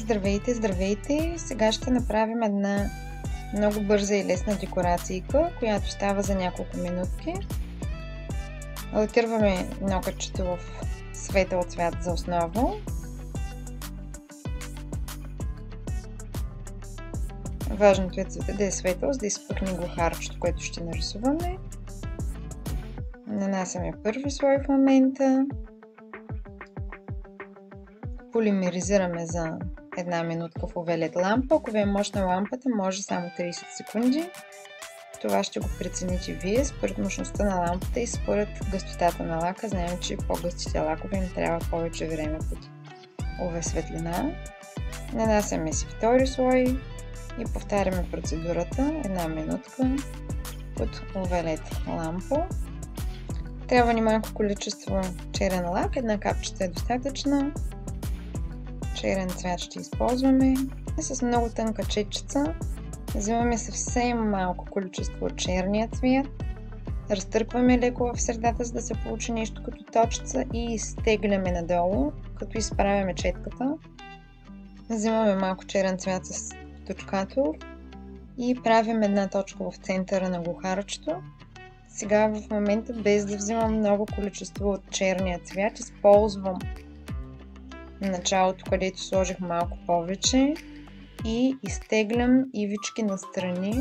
Здравейте, здравейте! Сега ще направим една много бърза и лесна декорацийка, която става за няколко минутки. Лакираме нокътчето в светъл цвят за основа. Важното е цветът да е светъл, за да изпъкне глухарчето, което ще нарисуваме. Нанасяме първи слой в момента. Полимеризираме за една минутка в UV LED лампа. Ако ви е мощна лампата, може само 30 секунди. Това ще го прецените вие според мощността на лампата и според гъстотата на лака. Знаем, че по-гъстите лакове им трябва повече време под UV светлина. Нанасяме си втори слой и повтаряме процедурата една минутка под UV LED лампа. Трябва ни малко количество черен лак, една капчета е достатъчна. Черен цвят ще използваме и с много тънка четчица взимаме съвсем малко количество от черния цвят, разтъркваме леко в средата, за да се получи нещо като точица и изтегляме надолу, като изправяме четката. Взимаме малко черен цвят с точкатор и правим една точка в центъра на глухарчето. Сега в момента, без да взимам много количество от черния цвят, използвам началото, където сложих малко повече и изтеглям ивички настрани,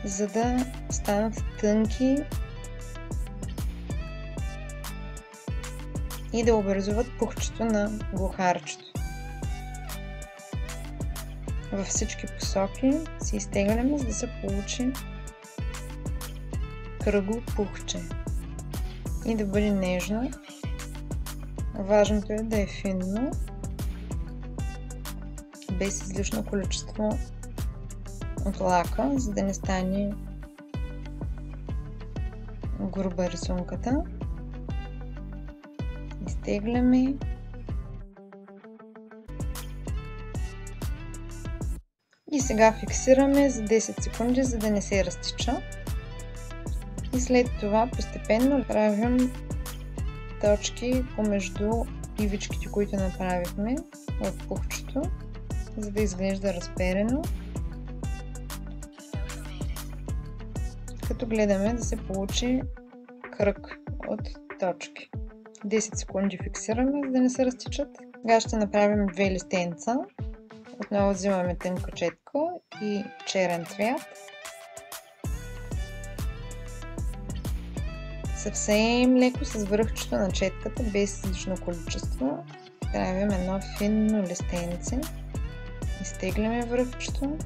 за да станат тънки и да образуват пухчето на глухарчето. Във всички посоки си изтегляме, за да се получи кръгло пухче и да бъде нежно. Важното е да е финно, без излишно количество от лака, за да не стане груба рисунката. Изтегляме и сега фиксираме за 10 секунди, за да не се разтича. И след това постепенно правим точки помежду ивичките, които направихме в пухчето, за да изглежда разперено, като гледаме да се получи кръг от точки. 10 секунди фиксираме, за да не се разтичат. Сега ще направим две листенца. Отново взимаме тънка четка и черен цвят. Съвсем леко с връхчето на четката, без излишно количество, правим едно финно листенце. Изтегляме връхчето.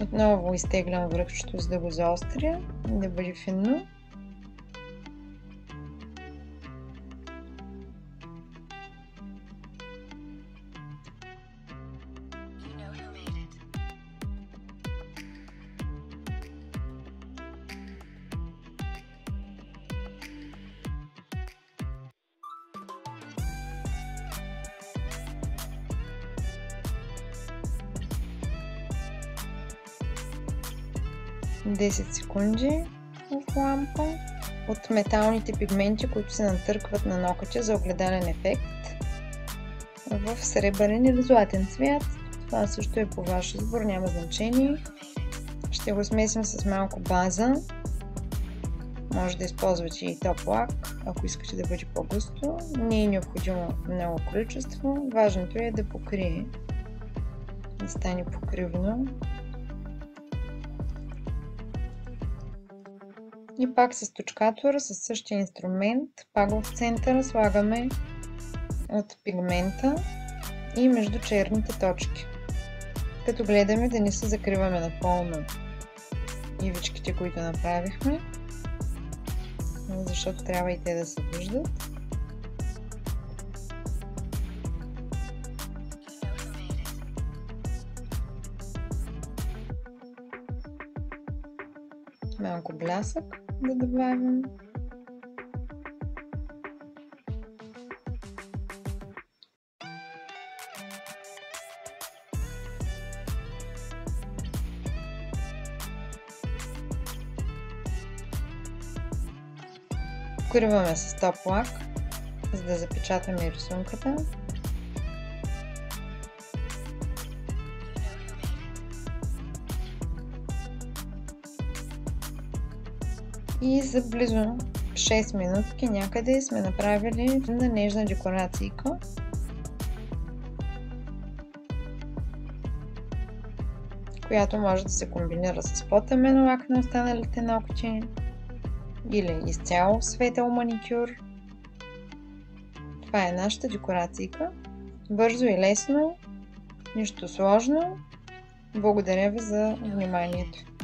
Отново изтеглям връхчето, за да го заостря, да бъде финно. Десет секунди в лампа. От металните пигменти, които се натъркват на нокътя за огледален ефект в сребърен или златен цвят. Това също е по ваш избор, няма значение. Ще го смесим с малко база. Може да използвате и топ лак, ако искате да бъде по-гъсто. Не е необходимо много количество. Важното е да покрие, да стане покривно. И пак с точкатора, със същия инструмент, пак в центъра слагаме от пигмента и между черните точки. Като гледаме да не се закриваме напълно ивичките, които направихме, защото трябва и те да се виждат. Малко блясък да добавим. Покриваме с топ лак, за да запечатаме рисунката. И за близо 6 минутки някъде сме направили на нежна декорацийка. Която може да се комбинира с по-тъмен лак на останалите ногти или изцяло светъл маникюр. Това е нашата декорацийка. Бързо и лесно, нищо сложно. Благодаря ви за вниманието.